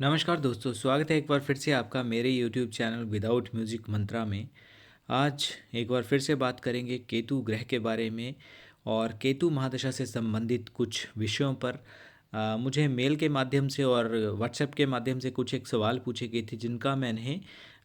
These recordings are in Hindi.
नमस्कार दोस्तों, स्वागत है एक बार फिर से आपका मेरे यूट्यूब चैनल विदाउट म्यूजिक मंत्रा में। आज एक बार फिर से बात करेंगे केतु ग्रह के बारे में और केतु महादशा से संबंधित कुछ विषयों पर। मुझे मेल के माध्यम से और व्हाट्सएप के माध्यम से कुछ एक सवाल पूछे गए थे जिनका मैंने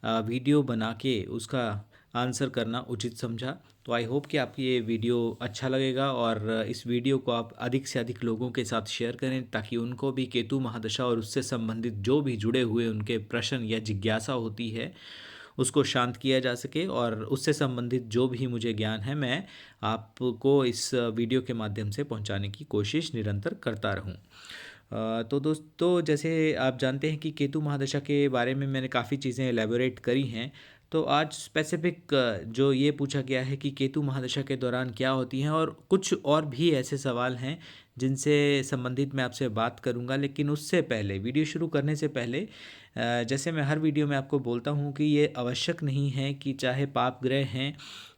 वीडियो बना के उसका आंसर करना उचित समझा। तो आई होप कि आपकी ये वीडियो अच्छा लगेगा और इस वीडियो को आप अधिक से अधिक लोगों के साथ शेयर करें ताकि उनको भी केतु महादशा और उससे संबंधित जो भी जुड़े हुए उनके प्रश्न या जिज्ञासा होती है उसको शांत किया जा सके और उससे संबंधित जो भी मुझे ज्ञान है मैं आपको इस वीडियो के माध्यम से पहुंचाने की कोशिश निरंतर करता रहूं। तो दोस्तों, जैसे आप जानते हैं कि केतु महादशा के बारे में मैंने काफ़ी चीज़ें एलेबोरेट करी हैं। तो आज स्पेसिफिक जो ये पूछा गया है कि केतु महादशा के दौरान क्या होती हैं और कुछ और भी ऐसे सवाल हैं जिनसे संबंधित मैं आपसे बात करूंगा। लेकिन उससे पहले, वीडियो शुरू करने से पहले, जैसे मैं हर वीडियो में आपको बोलता हूँ कि ये आवश्यक नहीं है कि चाहे पाप ग्रह हैं,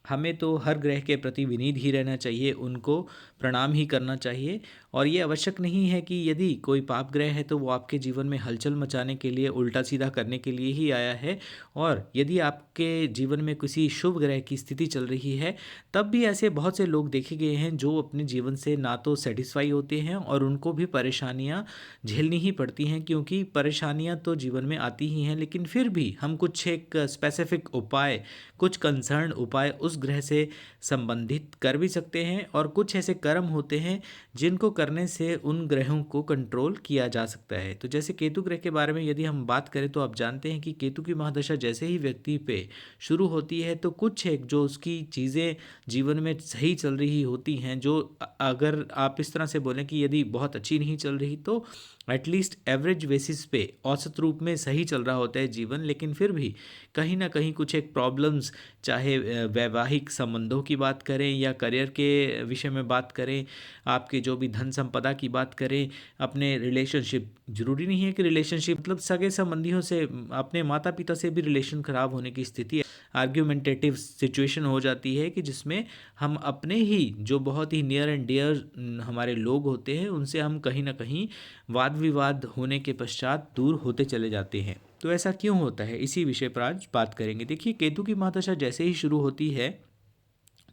हमें तो हर ग्रह के प्रति विनीत ही रहना चाहिए, उनको प्रणाम ही करना चाहिए। और ये आवश्यक नहीं है कि यदि कोई पाप ग्रह है तो वो आपके जीवन में हलचल मचाने के लिए, उल्टा सीधा करने के लिए ही आया है। और यदि आपके जीवन में किसी शुभ ग्रह की स्थिति चल रही है तब भी ऐसे बहुत से लोग देखे गए हैं जो अपने जीवन से ना तो सेटिस्फाई होते हैं और उनको भी परेशानियां झेलनी ही पड़ती हैं, क्योंकि परेशानियां तो जीवन में आती ही हैं। लेकिन फिर भी हम कुछ एक स्पेसिफिक उपाय, कुछ कंसर्न उपाय उस ग्रह से संबंधित कर भी सकते हैं और कुछ ऐसे कर्म होते हैं जिनको करने से उन ग्रहों को कंट्रोल किया जा सकता है। तो जैसे केतु ग्रह के बारे में यदि हम बात करें तो आप जानते हैं कि केतु की महादशा जैसे ही व्यक्ति पे शुरू होती है तो कुछ एक जो उसकी चीज़ें जीवन में सही चल रही होती हैं, जो अगर आप इस तरह से बोलें कि यदि बहुत अच्छी नहीं चल रही तो एटलीस्ट एवरेज बेसिस पे औसत रूप में सही चल रहा होता है जीवन, लेकिन फिर भी कहीं ना कहीं कुछ एक प्रॉब्लम्स, चाहे वैवाहिक संबंधों की बात करें या करियर के विषय में बात करें, आपके जो भी धन संपदा की बात करें, अपने रिलेशनशिप, जरूरी नहीं है कि रिलेशनशिप मतलब सगे संबंधियों से, अपने माता पिता से भी रिलेशन खराब होने की स्थिति, आर्ग्यूमेंटेटिव सिचुएशन हो जाती है कि जिसमें हम अपने ही जो बहुत ही नियर एंड डियर हमारे लोग होते हैं उनसे हम कहीं ना कहीं वाद विवाद होने के पश्चात दूर होते चले जाते हैं। तो ऐसा क्यों होता है, इसी विषय पर आज बात करेंगे। देखिए, केतु की महादशा जैसे ही शुरू होती है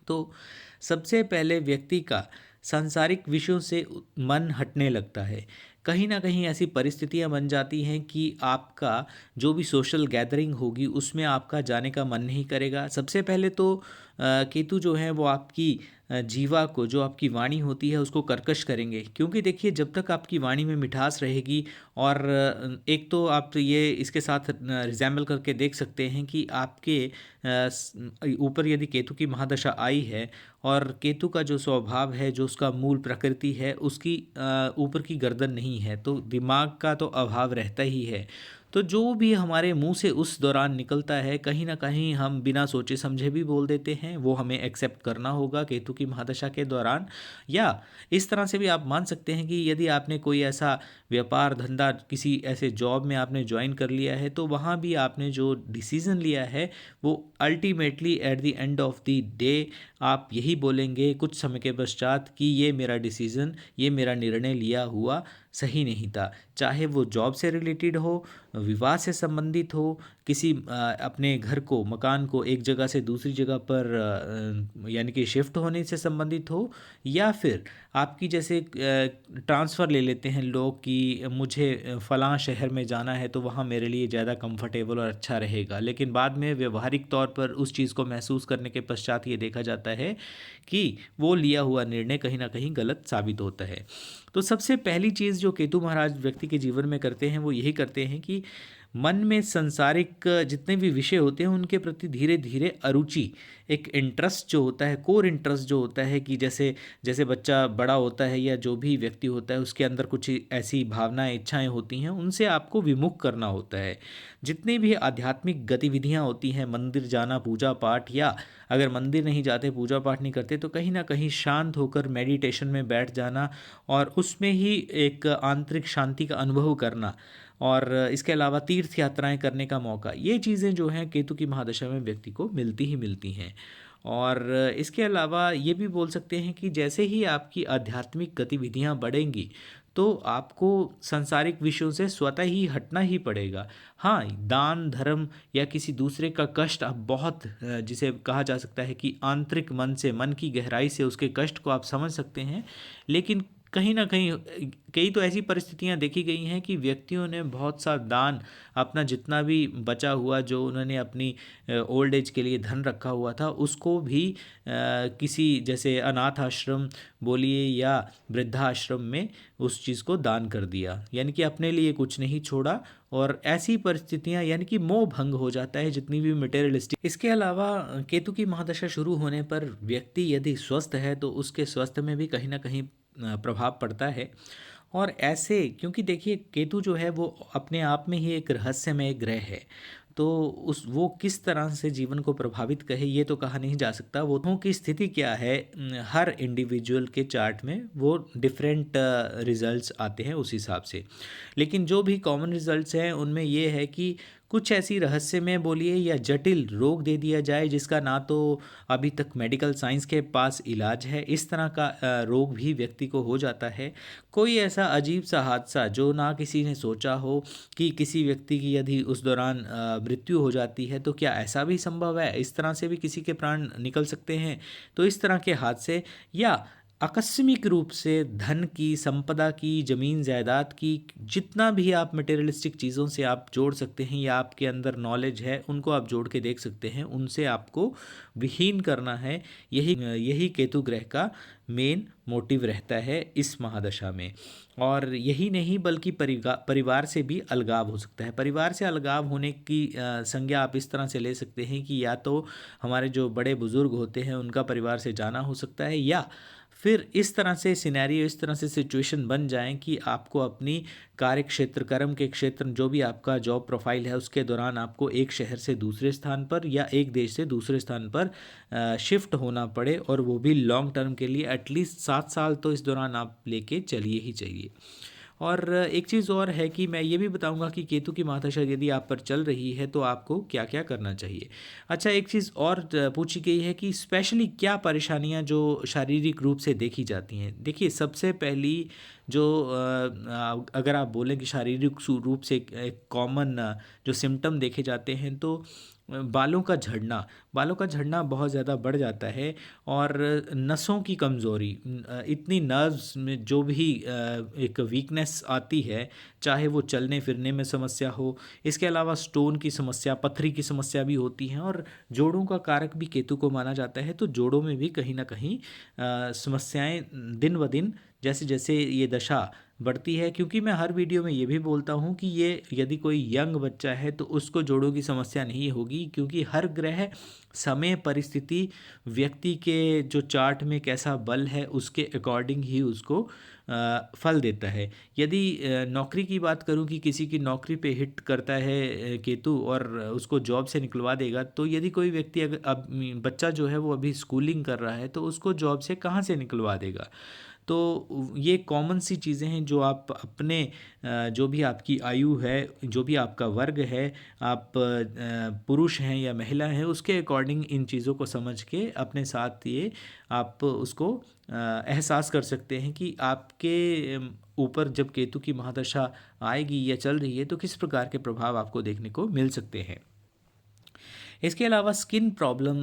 तो सबसे पहले व्यक्ति का सांसारिक विषयों से मन हटने लगता है। कहीं ना कहीं ऐसी परिस्थितियां बन जाती हैं कि आपका जो भी सोशल गैदरिंग होगी उसमें आपका जाने का मन नहीं करेगा। सबसे पहले तो केतु जो है वो आपकी जीवा को, जो आपकी वाणी होती है, उसको कर्कश करेंगे। क्योंकि देखिए, जब तक आपकी वाणी में मिठास रहेगी और एक तो आप ये इसके साथ रिजेंबल करके देख सकते हैं कि आपके ऊपर यदि केतु की महादशा आई है और केतु का जो स्वभाव है, जो उसका मूल प्रकृति है, उसकी ऊपर की गर्दन नहीं है, तो दिमाग का तो अभाव रहता ही है। तो जो भी हमारे मुंह से उस दौरान निकलता है कहीं ना कहीं हम बिना सोचे समझे भी बोल देते हैं, वो हमें एक्सेप्ट करना होगा केतु की महादशा के दौरान। या इस तरह से भी आप मान सकते हैं कि यदि आपने कोई ऐसा व्यापार धंधा, किसी ऐसे जॉब में आपने ज्वाइन कर लिया है तो वहाँ भी आपने जो डिसीज़न लिया है वो ultimately at the end of the day आप यही बोलेंगे कुछ समय के पश्चात कि ये मेरा डिसीज़न, ये मेरा निर्णय लिया हुआ सही नहीं था। चाहे वो जॉब से रिलेटेड हो, विवाह से संबंधित हो, किसी अपने घर को, मकान को एक जगह से दूसरी जगह पर यानी कि शिफ्ट होने से संबंधित हो, या फिर आपकी जैसे ट्रांसफ़र ले लेते हैं लोग कि मुझे फ़लाँ शहर में जाना है तो वहाँ मेरे लिए ज़्यादा कंफर्टेबल और अच्छा रहेगा, लेकिन बाद में व्यवहारिक तौर पर उस चीज़ को महसूस करने के पश्चात ये देखा जाता है कि वो लिया हुआ निर्णय कहीं ना कहीं गलत साबित होता है। तो सबसे पहली चीज़ जो केतु महाराज व्यक्ति के जीवन में करते हैं वो यही करते हैं कि मन में संसारिक जितने भी विषय होते हैं उनके प्रति धीरे धीरे अरुचि, एक इंटरेस्ट जो होता है, कोर इंटरेस्ट जो होता है, कि जैसे जैसे बच्चा बड़ा होता है या जो भी व्यक्ति होता है उसके अंदर कुछ ऐसी भावनाएं, इच्छाएं होती हैं, उनसे आपको विमुख करना होता है। जितनी भी आध्यात्मिक गतिविधियां होती हैं, मंदिर जाना, पूजा पाठ, या अगर मंदिर नहीं जाते, पूजा पाठ नहीं करते, तो कहीं ना कहीं शांत होकर मेडिटेशन में बैठ जाना और उसमें ही एक आंतरिक शांति का अनुभव करना, और इसके अलावा तीर्थ यात्राएं करने का मौका, ये चीज़ें जो हैं केतु की महादशा में व्यक्ति को मिलती ही मिलती हैं। और इसके अलावा ये भी बोल सकते हैं कि जैसे ही आपकी आध्यात्मिक गतिविधियां बढ़ेंगी तो आपको सांसारिक विषयों से स्वतः ही हटना ही पड़ेगा। हाँ, दान धर्म या किसी दूसरे का कष्ट आप बहुत जिसे कहा जा सकता है कि आंतरिक मन से, मन की गहराई से उसके कष्ट को आप समझ सकते हैं। लेकिन कहीं ना कहीं कई तो ऐसी परिस्थितियां देखी गई हैं कि व्यक्तियों ने बहुत सा दान, अपना जितना भी बचा हुआ जो उन्होंने अपनी ओल्ड एज के लिए धन रखा हुआ था उसको भी किसी जैसे अनाथ आश्रम बोलिए या वृद्धाश्रम में उस चीज़ को दान कर दिया, यानी कि अपने लिए कुछ नहीं छोड़ा। और ऐसी परिस्थितियां यानी कि मोह भंग हो जाता है जितनी भी मटेरियलिस्टिक। इसके अलावा केतु की महादशा शुरू होने पर व्यक्ति यदि स्वस्थ है तो उसके स्वास्थ्य में भी कहीं ना कहीं प्रभाव पड़ता है। और ऐसे क्योंकि देखिए केतु जो है वो अपने आप में ही एक रहस्यमय ग्रह है, तो उस वो किस तरह से जीवन को प्रभावित करे ये तो कहा नहीं जा सकता। वो की स्थिति क्या है, हर इंडिविजुअल के चार्ट में वो डिफरेंट रिजल्ट्स आते हैं उस हिसाब से। लेकिन जो भी कॉमन रिजल्ट्स हैं उनमें ये है कि कुछ ऐसी रहस्यमय बोलिए या जटिल रोग दे दिया जाए जिसका ना तो अभी तक मेडिकल साइंस के पास इलाज है, इस तरह का रोग भी व्यक्ति को हो जाता है। कोई ऐसा अजीब सा हादसा जो ना किसी ने सोचा हो कि किसी व्यक्ति की यदि उस दौरान मृत्यु हो जाती है, तो क्या ऐसा भी संभव है, इस तरह से भी किसी के प्राण निकल सकते हैं। तो इस तरह के हादसे या आकस्मिक रूप से धन की, संपदा की, जमीन जायदाद की, जितना भी आप मटेरियलिस्टिक चीज़ों से आप जोड़ सकते हैं या आपके अंदर नॉलेज है उनको आप जोड़ के देख सकते हैं, उनसे आपको विहीन करना है। यही यही केतु ग्रह का मेन मोटिव रहता है इस महादशा में। और यही नहीं बल्कि परिवार से भी अलगाव हो सकता है। परिवार से अलगाव होने की संज्ञा आप इस तरह से ले सकते हैं कि या तो हमारे जो बड़े बुजुर्ग होते हैं उनका परिवार से जाना हो सकता है, या फिर इस तरह से सिनेरियो, इस तरह से सिचुएशन बन जाएं कि आपको अपनी कार्य क्षेत्र, कर्म के क्षेत्र, जो भी आपका जॉब प्रोफाइल है उसके दौरान आपको एक शहर से दूसरे स्थान पर या एक देश से दूसरे स्थान पर शिफ्ट होना पड़े, और वो भी लॉन्ग टर्म के लिए। एटलीस्ट 7 साल तो इस दौरान आप लेके चलिए ही चाहिए। और एक चीज़ और है कि मैं ये भी बताऊंगा कि केतु की महादशा यदि आप पर चल रही है तो आपको क्या क्या करना चाहिए। अच्छा, एक चीज़ और पूछी गई है कि स्पेशली क्या परेशानियां जो शारीरिक रूप से देखी जाती हैं। देखिए, सबसे पहली जो अगर आप बोलें कि शारीरिक रूप से एक कॉमन जो सिम्टम देखे जाते हैं तो बालों का झड़ना, बालों का झड़ना बहुत ज़्यादा बढ़ जाता है। और नसों की कमज़ोरी, इतनी नर्व्स में जो भी एक वीकनेस आती है, चाहे वो चलने फिरने में समस्या हो। इसके अलावा स्टोन की समस्या, पथरी की समस्या भी होती हैं। और जोड़ों का कारक भी केतु को माना जाता है, तो जोड़ों में भी कहीं ना कहीं समस्याएं दिन ब दिन जैसे जैसे ये दशा बढ़ती है। क्योंकि मैं हर वीडियो में ये भी बोलता हूँ कि ये यदि कोई यंग बच्चा है तो उसको जोड़ों की समस्या नहीं होगी, क्योंकि हर ग्रह समय, परिस्थिति, व्यक्ति के जो चार्ट में कैसा बल है उसके अकॉर्डिंग ही उसको फल देता है। यदि नौकरी की बात करूं कि किसी की नौकरी पे हिट करता है केतु और उसको जॉब से निकलवा देगा, तो यदि कोई व्यक्ति अगर अब बच्चा जो है वो अभी स्कूलिंग कर रहा है तो उसको जॉब से कहाँ से निकलवा देगा। तो ये कॉमन सी चीज़ें हैं जो आप अपने जो भी आपकी आयु है, जो भी आपका वर्ग है, आप पुरुष हैं या महिला हैं, उसके अकॉर्डिंग इन चीज़ों को समझ के अपने साथ ये आप उसको एहसास कर सकते हैं कि आपके ऊपर जब केतु की महादशा आएगी या चल रही है तो किस प्रकार के प्रभाव आपको देखने को मिल सकते हैं। इसके अलावा स्किन प्रॉब्लम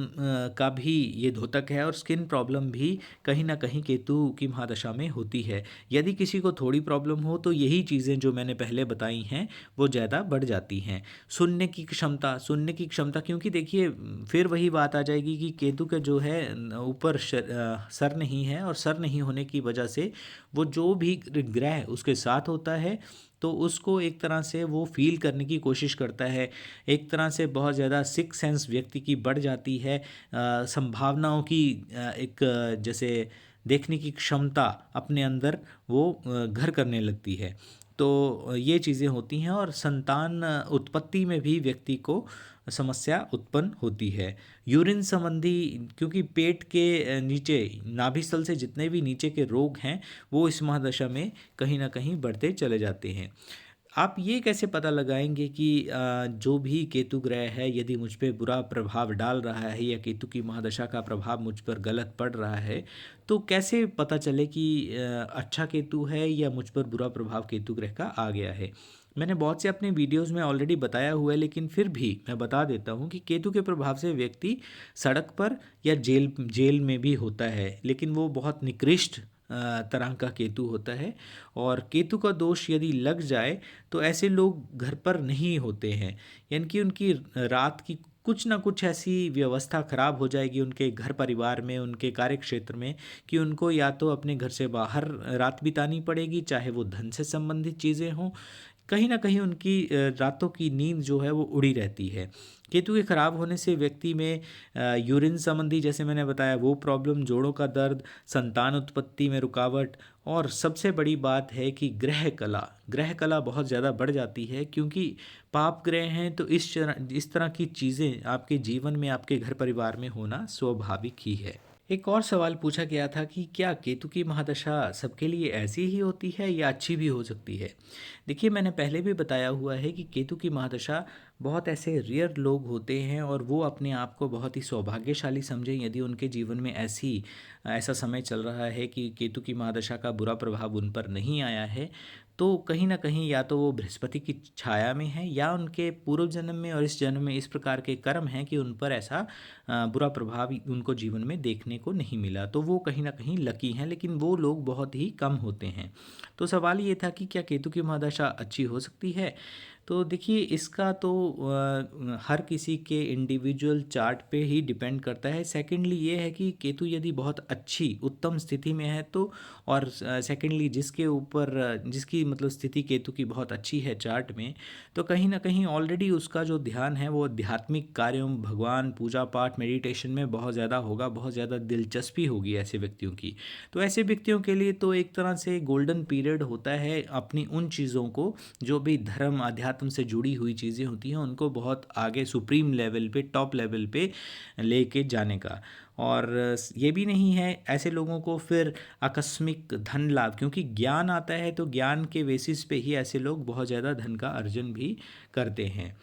का भी ये द्योतक है, और स्किन प्रॉब्लम भी कहीं ना कहीं केतु की महादशा में होती है। यदि किसी को थोड़ी प्रॉब्लम हो तो यही चीज़ें जो मैंने पहले बताई हैं वो ज़्यादा बढ़ जाती हैं। सुनने की क्षमता, सुनने की क्षमता, क्योंकि देखिए फिर वही बात आ जाएगी कि केतु का जो है ऊपर सर नहीं है, और सर नहीं होने की वजह से वो जो भी ग्रह उसके साथ होता है तो उसको एक तरह से वो फील करने की कोशिश करता है। एक तरह से बहुत ज़्यादा सिक्स सेंस व्यक्ति की बढ़ जाती है। संभावनाओं की एक जैसे देखने की क्षमता अपने अंदर वो घर करने लगती है। तो ये चीज़ें होती हैं, और संतान उत्पत्ति में भी व्यक्ति को समस्या उत्पन्न होती है। यूरिन संबंधी, क्योंकि पेट के नीचे नाभिस्थल से जितने भी नीचे के रोग हैं वो इस महादशा में कहीं ना कहीं बढ़ते चले जाते हैं। आप ये कैसे पता लगाएंगे कि जो भी केतु ग्रह है यदि मुझ पे बुरा प्रभाव डाल रहा है या केतु की महादशा का प्रभाव मुझ पर गलत पड़ रहा है, तो कैसे पता चले कि अच्छा केतु है या मुझ पर बुरा प्रभाव केतु ग्रह का आ गया है? मैंने बहुत से अपने वीडियोस में ऑलरेडी बताया हुआ है, लेकिन फिर भी मैं बता देता हूँ कि केतु के प्रभाव से व्यक्ति सड़क पर या जेल जेल में भी होता है, लेकिन वो बहुत निकृष्ट तरह का केतु होता है। और केतु का दोष यदि लग जाए तो ऐसे लोग घर पर नहीं होते हैं, यानी कि उनकी रात की कुछ ना कुछ ऐसी व्यवस्था खराब हो जाएगी उनके घर परिवार में, उनके कार्य क्षेत्र में, कि उनको या तो अपने घर से बाहर रात बितानी पड़ेगी, चाहे वो धन से संबंधित चीज़ें हों। कहीं ना कहीं उनकी रातों की नींद जो है वो उड़ी रहती है। केतु के खराब होने से व्यक्ति में यूरिन संबंधी, जैसे मैंने बताया, वो प्रॉब्लम, जोड़ों का दर्द, संतान उत्पत्ति में रुकावट, और सबसे बड़ी बात है कि ग्रह कला बहुत ज़्यादा बढ़ जाती है, क्योंकि पाप ग्रह हैं तो इस तरह की चीज़ें आपके जीवन में, आपके घर परिवार में होना स्वाभाविक ही है। एक और सवाल पूछा गया था कि क्या केतु की महादशा सबके लिए ऐसी ही होती है या अच्छी भी हो सकती है? देखिए, मैंने पहले भी बताया हुआ है कि केतु की महादशा बहुत ऐसे रेयर लोग होते हैं और वो अपने आप को बहुत ही सौभाग्यशाली समझें यदि उनके जीवन में ऐसा समय चल रहा है कि केतु की महादशा का बुरा प्रभाव उन पर नहीं आया है। तो कहीं ना कहीं या तो वो बृहस्पति की छाया में है या उनके पूर्व जन्म में और इस जन्म में इस प्रकार के कर्म हैं कि उन पर ऐसा बुरा प्रभाव उनको जीवन में देखने को नहीं मिला, तो वो कहीं ना कहीं लकी हैं, लेकिन वो लोग बहुत ही कम होते हैं। तो सवाल ये था कि क्या केतु की महादशा अच्छी हो सकती है? तो देखिए, इसका तो हर किसी के इंडिविजुअल चार्ट पे ही डिपेंड करता है। सेकेंडली ये है कि केतु यदि बहुत अच्छी उत्तम स्थिति में है तो, और सेकेंडली जिसकी मतलब स्थिति केतु की बहुत अच्छी है चार्ट में, तो कहीं ना कहीं ऑलरेडी उसका जो ध्यान है वो आध्यात्मिक कार्यों, भगवान, पूजा पाठ, मेडिटेशन में बहुत ज़्यादा होगा, बहुत ज़्यादा दिलचस्पी होगी ऐसे व्यक्तियों की। तो ऐसे व्यक्तियों के लिए तो एक तरह से गोल्डन पीरियड होता है अपनी उन चीज़ों को, जो भी धर्म अध्यात्म से जुड़ी हुई चीज़ें होती हैं उनको बहुत आगे सुप्रीम लेवल पे, टॉप लेवल पे लेके जाने का। और ये भी नहीं है ऐसे लोगों को फिर आकस्मिक धन लाभ, क्योंकि ज्ञान आता है तो ज्ञान के बेसिस पे ही ऐसे लोग बहुत ज़्यादा धन का अर्जन भी करते हैं।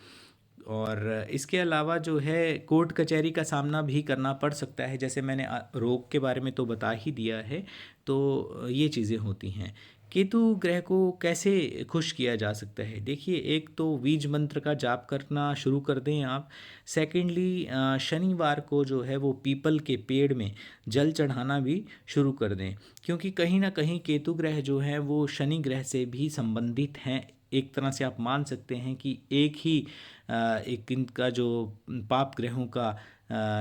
और इसके अलावा जो है कोर्ट कचहरी का सामना भी करना पड़ सकता है, जैसे मैंने रोग के बारे में तो बता ही दिया है। तो ये चीज़ें होती हैं। केतु ग्रह को कैसे खुश किया जा सकता है? देखिए, एक तो बीज मंत्र का जाप करना शुरू कर दें आप। सेकेंडली, शनिवार को जो है वो पीपल के पेड़ में जल चढ़ाना भी शुरू कर दें, क्योंकि कहीं ना कहीं केतु ग्रह जो है वो शनि ग्रह से भी संबंधित हैं। एक तरह से आप मान सकते हैं कि एक इनका जो पाप ग्रहों का,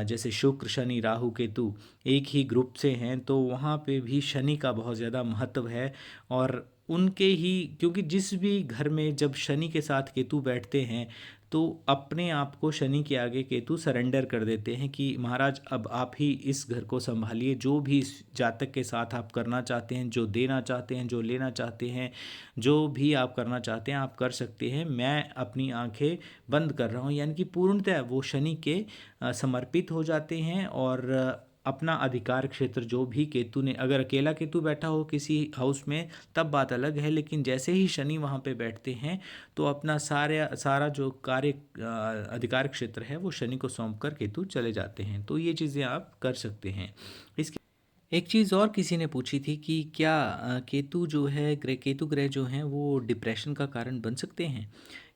जैसे शुक्र, शनि, राहु, केतु एक ही ग्रुप से हैं, तो वहाँ पे भी शनि का बहुत ज़्यादा महत्व है। और उनके ही, क्योंकि जिस भी घर में जब शनि के साथ केतु बैठते हैं तो अपने आप को शनि के आगे केतु सरेंडर कर देते हैं कि महाराज अब आप ही इस घर को संभालिए, जो भी इस जातक के साथ आप करना चाहते हैं, जो देना चाहते हैं, जो लेना चाहते हैं, जो भी आप करना चाहते हैं आप कर सकते हैं, मैं अपनी आंखें बंद कर रहा हूँ। यानी कि पूर्णतः वो शनि के समर्पित हो जाते हैं। और अपना अधिकार क्षेत्र जो भी केतु ने, अगर अकेला केतु बैठा हो किसी हाउस में तब बात अलग है, लेकिन जैसे ही शनि वहाँ पे बैठते हैं तो अपना सारा जो कार्य अधिकार क्षेत्र है वो शनि को सौंप कर केतु चले जाते हैं। तो ये चीज़ें आप कर सकते हैं। इसके एक चीज़ और किसी ने पूछी थी कि क्या केतु ग्रह जो हैं वो डिप्रेशन का कारण बन सकते हैं,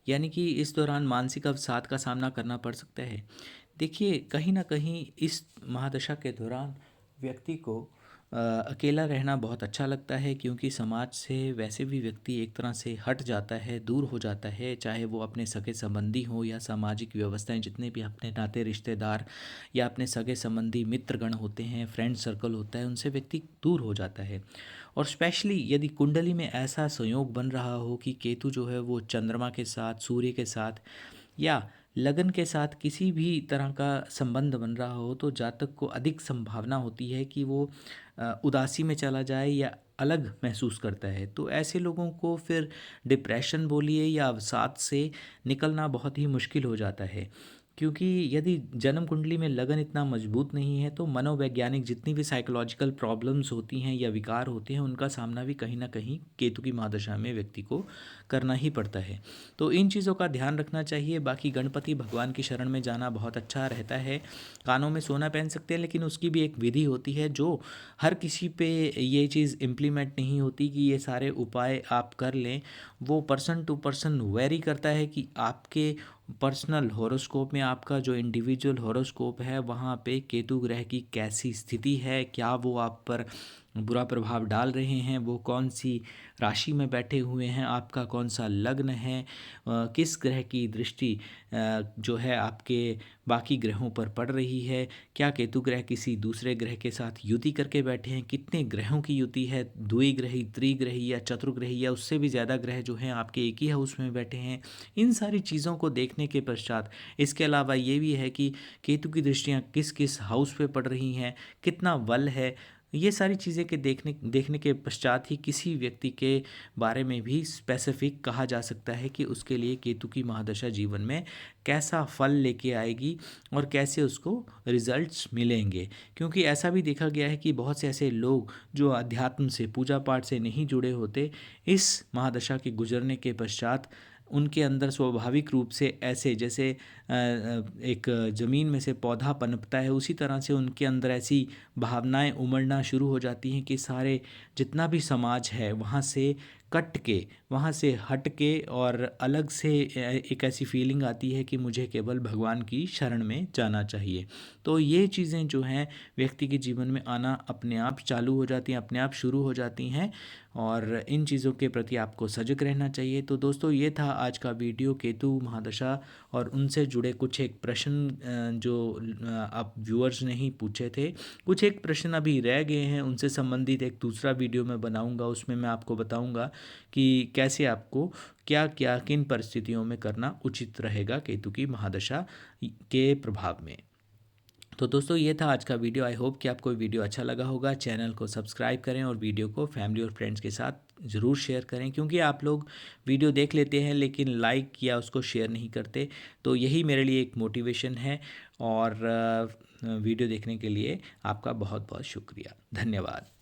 यानी कि इस दौरान मानसिक अवसाद का सामना करना पड़ सकता है? देखिए, कहीं ना कहीं इस महादशा के दौरान व्यक्ति को अकेला रहना बहुत अच्छा लगता है, क्योंकि समाज से वैसे भी व्यक्ति एक तरह से हट जाता है, दूर हो जाता है, चाहे वो अपने सगे संबंधी हो या सामाजिक व्यवस्थाएं, जितने भी अपने नाते रिश्तेदार या अपने सगे संबंधी मित्रगण होते हैं, फ्रेंड सर्कल होता है, उनसे व्यक्ति दूर हो जाता है। और स्पेशली यदि कुंडली में ऐसा संयोग बन रहा हो कि केतु जो है वो चंद्रमा के साथ, सूर्य के साथ या लगन के साथ किसी भी तरह का संबंध बन रहा हो, तो जातक को अधिक संभावना होती है कि वो उदासी में चला जाए या अलग महसूस करता है। तो ऐसे लोगों को फिर डिप्रेशन बोलिए या अवसाद से निकलना बहुत ही मुश्किल हो जाता है। क्योंकि यदि जन्म कुंडली में लगन इतना मजबूत नहीं है तो मनोवैज्ञानिक जितनी भी साइकोलॉजिकल प्रॉब्लम्स होती हैं या विकार होते हैं उनका सामना भी कहीं ना कहीं केतु की महादशा में व्यक्ति को करना ही पड़ता है। तो इन चीज़ों का ध्यान रखना चाहिए। बाकी गणपति भगवान की शरण में जाना बहुत अच्छा रहता है। कानों में सोना पहन सकते हैं, लेकिन उसकी भी एक विधि होती है जो हर किसी पे ये चीज़ इम्प्लीमेंट नहीं होती कि ये सारे उपाय आप कर लें। वो पर्सन टू पर्सन वेरी करता है कि आपके पर्सनल हॉरोस्कोप में आपका जो इंडिविजुअल हॉरोस्कोप है वहाँ पे केतु ग्रह की कैसी स्थिति है, क्या वो आप पर बुरा प्रभाव डाल रहे हैं, वो कौन सी राशि में बैठे हुए हैं, आपका कौन सा लग्न है, किस ग्रह की दृष्टि जो है आपके बाकी ग्रहों पर पड़ रही है, क्या केतु ग्रह किसी दूसरे ग्रह के साथ युति करके बैठे हैं, कितने ग्रहों की युति है, द्विग्रही त्रिग्रही या चतुर्ग्रही या उससे भी ज़्यादा ग्रह जो हैं आपके एक ही हाउस में बैठे हैं। इन सारी चीज़ों को देखने के पश्चात इसके अलावा ये भी है कि केतु की दृष्टियाँ किस किस हाउस पे पड़ रही हैं, कितना बल है, ये सारी चीज़ें के देखने के पश्चात ही किसी व्यक्ति के बारे में भी स्पेसिफिक कहा जा सकता है कि उसके लिए केतु की महादशा जीवन में कैसा फल लेके आएगी और कैसे उसको रिजल्ट्स मिलेंगे। क्योंकि ऐसा भी देखा गया है कि बहुत से ऐसे लोग जो अध्यात्म से पूजा पाठ से नहीं जुड़े होते, इस महादशा के गुजरने के पश्चात उनके अंदर स्वाभाविक रूप से ऐसे जैसे एक ज़मीन में से पौधा पनपता है उसी तरह से उनके अंदर ऐसी भावनाएं उमड़ना शुरू हो जाती हैं कि सारे जितना भी समाज है वहाँ से कट के, वहाँ से हट के और अलग से एक ऐसी फीलिंग आती है कि मुझे केवल भगवान की शरण में जाना चाहिए। तो ये चीज़ें जो हैं व्यक्ति के जीवन में आना अपने आप चालू हो जाती हैं, अपने आप शुरू हो जाती हैं और इन चीज़ों के प्रति आपको सजग रहना चाहिए। तो दोस्तों ये था आज का वीडियो केतु महादशा और उनसे जुड़े कुछ एक प्रश्न जो आप व्यूअर्स ने ही पूछे थे। कुछ एक प्रश्न अभी रह गए हैं, उनसे संबंधित एक दूसरा वीडियो मैं बनाऊंगा, उसमें मैं आपको बताऊंगा कि कैसे आपको क्या क्या किन परिस्थितियों में करना उचित रहेगा केतु की महादशा के प्रभाव में। तो दोस्तों ये था आज का वीडियो। आई होप कि आपको वीडियो अच्छा लगा होगा। चैनल को सब्सक्राइब करें और वीडियो को फैमिली और फ्रेंड्स के साथ ज़रूर शेयर करें, क्योंकि आप लोग वीडियो देख लेते हैं लेकिन लाइक या उसको शेयर नहीं करते। तो यही मेरे लिए एक मोटिवेशन है और वीडियो देखने के लिए आपका बहुत बहुत शुक्रिया। धन्यवाद।